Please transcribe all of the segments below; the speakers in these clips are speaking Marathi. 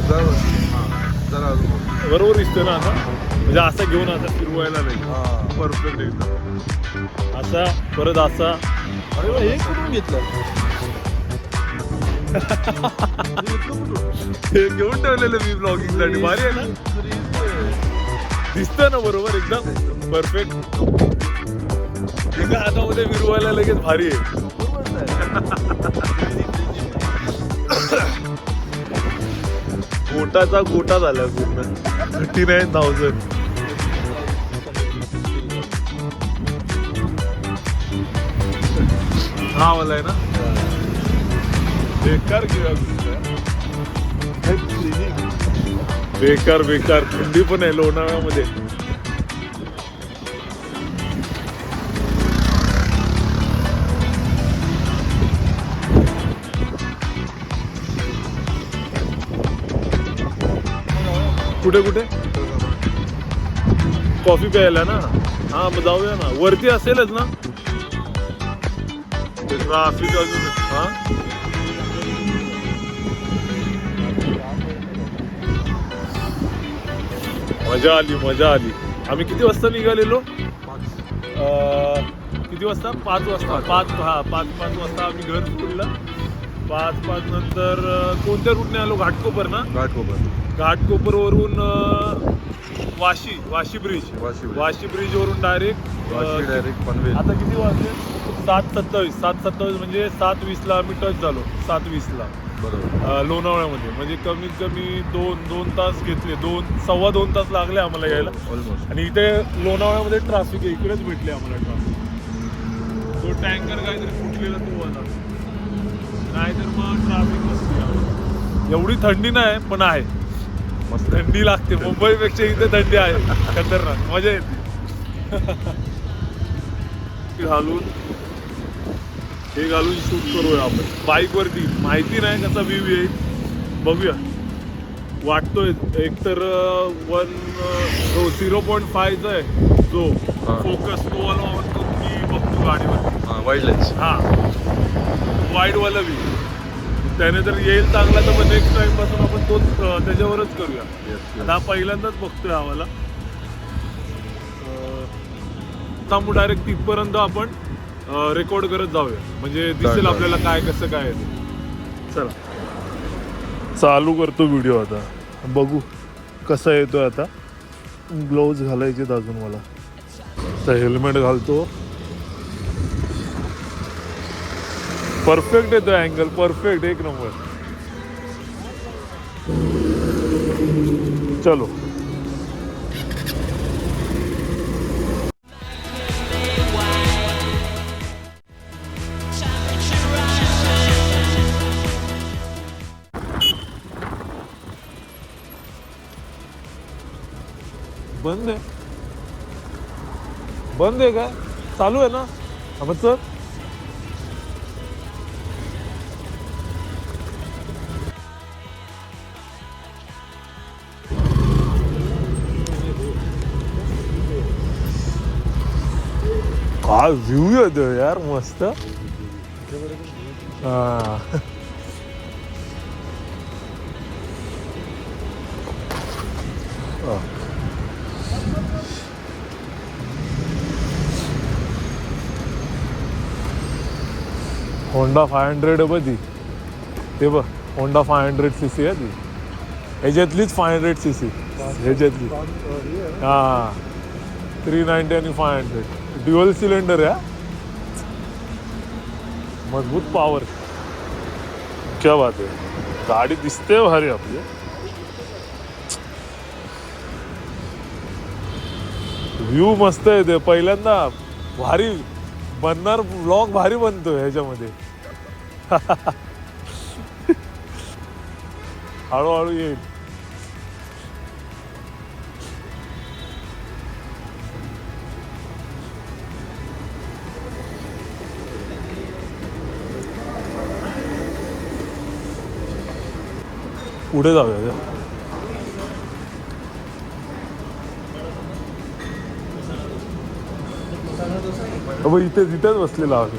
जरा बरोबर दिसतोय ना आता, म्हणजे असा घेऊन आता फिरवायला नाही. परफेक्ट एकदम. असा परत असा. अरे वा, हे कुठून घेतलं? हे घेऊन ठेवलेलं मी ब्लॉगिंग साठी. भारी आहे ना, दिसतंय ना बरोबर एकदम परफेक्ट. एका हातामध्ये फिरवायला लगेच भारी आहे. गोटाचा गोटा झाला पूर्ण. 39,000. हा वाला आहे ना. बेकार घेऊया बेकार बेकार. थंडी पण आहे लोणावळ्यामध्ये. कुठे कुठे कॉफी प्यायला ना. हा मग जाऊया ना, वरती असेलच ना ट्राफिक अजून. हा मजा आली मजा आली. आम्ही किती वाजता निघालेलो? किती वाजता? 5 वाजता. 5 वाजता आम्ही घर सोडलं. 5 नंतर कोणत्या रूटने आलो? घाटकोपर ना. घाटकोपर वरून वाशी ब्रिज वरून डायरेक्ट पनवेल. आता किती वाजले? 7:27 म्हणजे 7:20 आम्ही टच झालो. 7:20 बरोबर. लोणावळ्यामध्ये. म्हणजे कमीत कमी 2 तास घेतले. 2.25 तास लागले आम्हाला यायला ऑलमोस्ट. आणि इथे लोणावळ्यामध्ये ट्रॅफिक आहे. इकडेच भेटले आम्हाला ट्रॅफिक. तो टँकर काहीतरी फुटलेला तो वाला, नाहीतर मग ट्रॅफिक नसते. एवढी थंडी नाही पण आहे मस्त. थंडी लागते. मुंबईपेक्षा इथे थंडी आहे खतरनाक. मजा येते. हे घालून शूट करूया आपण बाईक वरती. माहिती नाही कसा व्ह्यू येईल, बघूया. वाटतोय एकतर 0.5चा आहे जो फोकस, तो वाला म्हणतो की बघतो गाडीवरती. हा वाईड वाला व्ह्यू. त्याने जर येईल चांगला तर मग नेक्स्ट टाइम पासून आपण तोच त्याच्यावरच करूया. आता पहिल्यांदाच बघतोय आम्हाला. मग डायरेक्ट तिथपर्यंत आपण रेकॉर्ड करत जाऊया, म्हणजे दिसेल आपल्याला काय कसं काय आहे. चला चालू करतो व्हिडिओ. आता बघू कसा येतोय. आता ग्लोव्ज घालायचे अजून मला. तर हेल्मेट घालतो. परफेक्ट येतोय अँगल. परफेक्ट, एक नंबर. चलो बंद आहे. बंद आहे काय? चालू आहे ना. मग चल. काय व्ह्यू येतो यार, मस्त. हा होंडा 500 बघ ती. ते बघ होंडा 500cc आहे ती. ह्याच्यातलीच 500cc ह्याच्यातली. हा 390 आणि 500 ड्युअल सिलेंडर आहे. मजबूत पॉवर. क्या बात आहे. गाडी दिसते भारी आपली. व्ह्यू मस्त आहे. ते पहिल्यांदा भारी बनणार व्लॉग. भारी बनतोय ह्याच्यामध्ये. हळूहळू येईल. पुढे जाऊया. इथेच बसलेला आम्ही.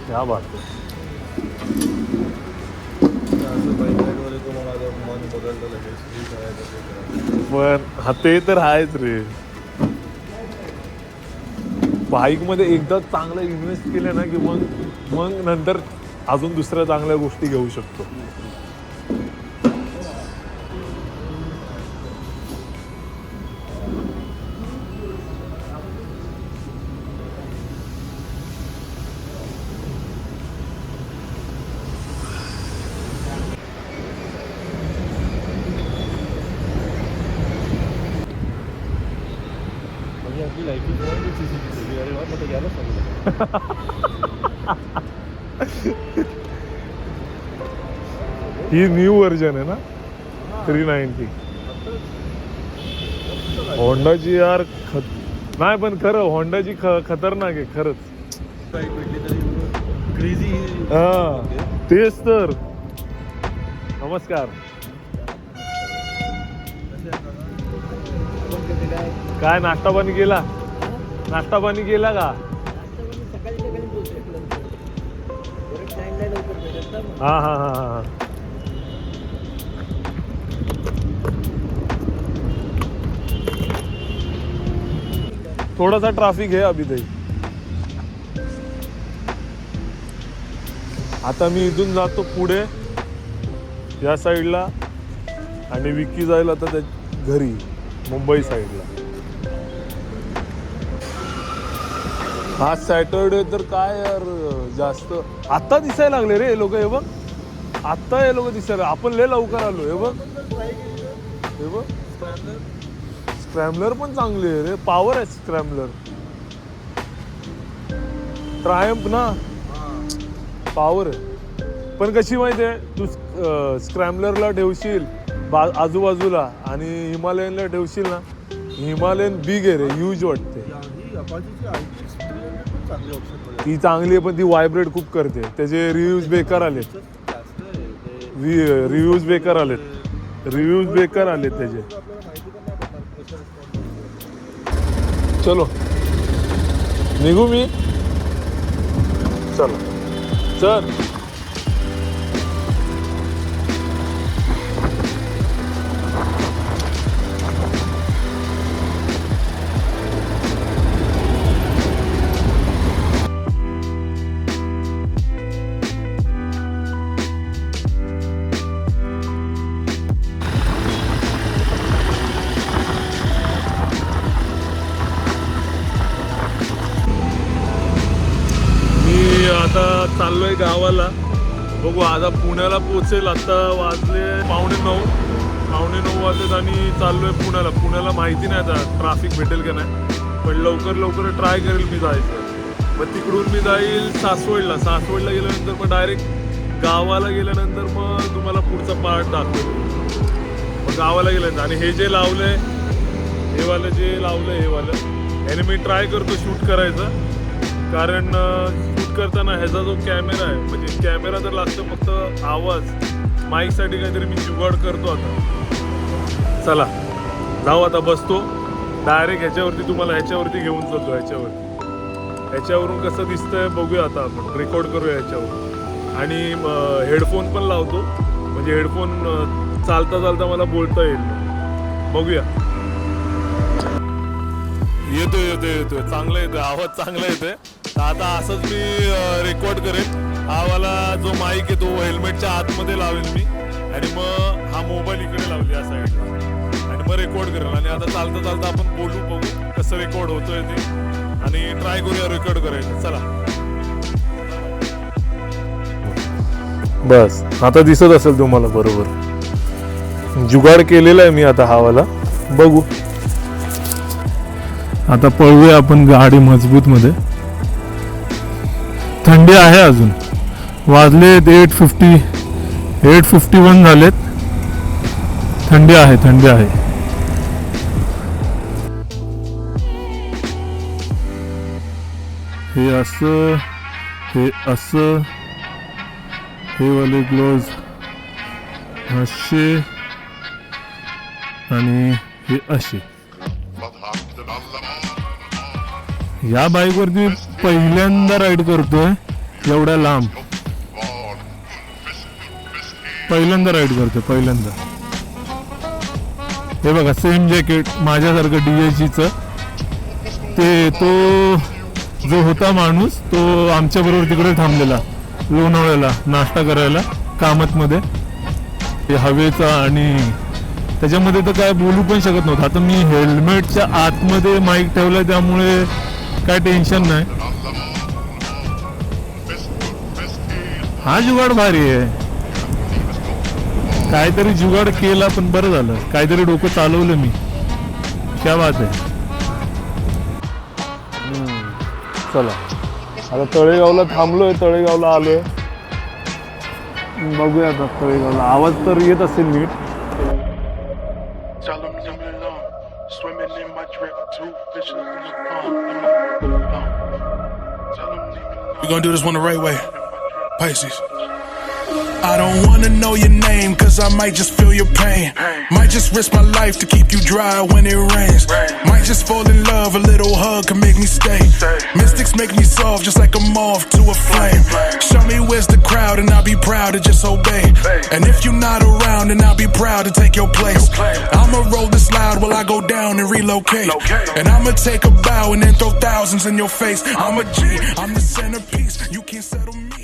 क्या बात आहे. असं बाईक राईडवर येतो मग माझं मन बदलतं लगेच हे करायचं ते करायचं. पण हा ते तर आहेच रे. बाईक मध्ये एकदा चांगलं इन्व्हेस्ट केलं ना की मग नंतर अजून दुसऱ्या चांगल्या गोष्टी घेऊ शकतो. म्हणजे आपली लाईफी CCTV अरे वा मग यायलाच सांगितलं. ही न्यू व्हर्जन आहे ना 390. होंडाची यार नाही पण खरं होंडाची खतरनाक आहे खरंच. बाईक भेटली तरी क्रेझी. हा तेच तर. नमस्कार. काय नाश्ता पाणी केला? नाश्ता पाणी केला का? हा हा हा हा. थोडासा ट्रॅफिक आहे अभी तरी. आता मी इथून जातो पुढे या साईडला आणि विक्की जाईल आता त्या घरी मुंबई साईडला. हा सॅटरडे तर काय यार जास्त आत्ता दिसायला लागले रे हे लोक. हे बघ आत्ता हे लोक दिसायला. आपण लय लवकर आलो. हे बघ हे बघ स्क्रॅम्बलर पण चांगली आहे रे. पॉवर आहे स्क्रॅम्बलर. ट्रायम्फ ना पॉवर आहे. पण कशी माहिती आहे तू स्क्रॅम्बलरला ठेवशील आजूबाजूला आणि हिमालयनला ठेवशील ना. हिमालयन बिग आहे रे ह्यूज वाटते. ती चांगली आहे पण ती व्हायब्रेट खूप करते. त्याचे रिव्ह्यूज बेकार आलेत. रिव्ह्यूज बेकार आलेत त्याचे. चलो निघू मी. चला चल. आता चाललोय गावाला. बघू आता पुण्याला पोहोचेल. आता वाजले 8:45 वाजलेत आणि चाललोय पुण्याला. पुण्याला माहिती नाही आता ट्रॅफिक भेटेल का नाही पण लवकर ट्राय करेल मी जायचं. मग तिकडून मी जाईल सासवडला. सासवडला गेल्यानंतर मग डायरेक्ट गावाला गेल्यानंतर मग तुम्हाला पुढचा पार्ट दाखवेल. मग गावाला गेल्यानंतर आणि हे जे लावलंय हे वालं याने मी ट्राय करतो शूट करायचं. कारण शूट करताना ह्याचा जो कॅमेरा आहे म्हणजे कॅमेरा तर लागतो फक्त आवाज माईकसाठी काहीतरी मी जुगाड करतो आता. चला जाऊ आता. बसतो डायरेक्ट ह्याच्यावरती. तुम्हाला ह्याच्यावरती घेऊन जातो. ह्याच्यावरून कसं दिसतंय बघूया आता. आपण रेकॉर्ड करूया ह्याच्यावर आणि हेडफोन पण लावतो म्हणजे हेडफोन चालता मला बोलता येईल. बघूया. येतोय चांगलं येतोय. आवाज चांगला येतोय. आता असंच मी रेकॉर्ड करेन. हा वाला जो माईक आहे तो हेल्मेटच्या आतमध्ये लावेल मी आणि मग हा मोबाईल इकडे लावेल या साईडला आणि मग रेकॉर्ड करेल. आणि आता चालता आपण बघू कसं रेकॉर्ड होतोय ते आणि ट्राय करूया रेकॉर्ड करायचं. चला बस आता दिसत असेल तुम्हाला बरोबर. जुगाड केलेला आहे मी आता हा वाला. बघू आता पळूया आपण गाडी मजबूत मध्ये. थंडी आहे अजून. वाजलेत 8:51 झालेत. थंडी आहे. हे असं हे वाले ग्लोव्ज असे आणि हे असे. या बाईकवरती पहिल्यांदा राईड करतोय एवढ्या लांब. पहिल्यांदा राईड करतो पहिल्यांदा. हे बघा सेम जॅकेट माझ्यासारखं DIGचं. ते तो जो होता माणूस तो आमच्या बरोबर तिकडे थांबलेला लोणावळ्याला नाश्ता करायला कामतमध्ये. ते हवेचा आणि त्याच्यामध्ये तर काय बोलू पण शकत नव्हतं. आता मी हेल्मेटच्या आतमध्ये माईक ठेवलाय त्यामुळे काय टेन्शन नाही. हा जुगाड भारी आहे. काहीतरी जुगाड केला पण बरं झालं. काहीतरी डोकं चालवलं मी. क्या बात आहे. चला आता तळेगावला थांबलोय. तळेगावला आलोय. बघूया आता तळेगावला. आवाज तर येत असेल नीट. We're gonna do this one the right way. Pisces. I don't wanna know your name, cause I might just feel your pain. Might just risk my life to keep you dry when it rains. Might just fall in love, a little hug can make me stay. Mystics make me soft, just like a moth to a flame. Show me where's the crowd and I'll be proud to just obey. And if you're not around, then I'll be proud to take your place. I'ma roll this loud while I go down and relocate. And I'ma take a bow and then throw thousands in your face. I'm a G, I'm the centerpiece, you can't settle me.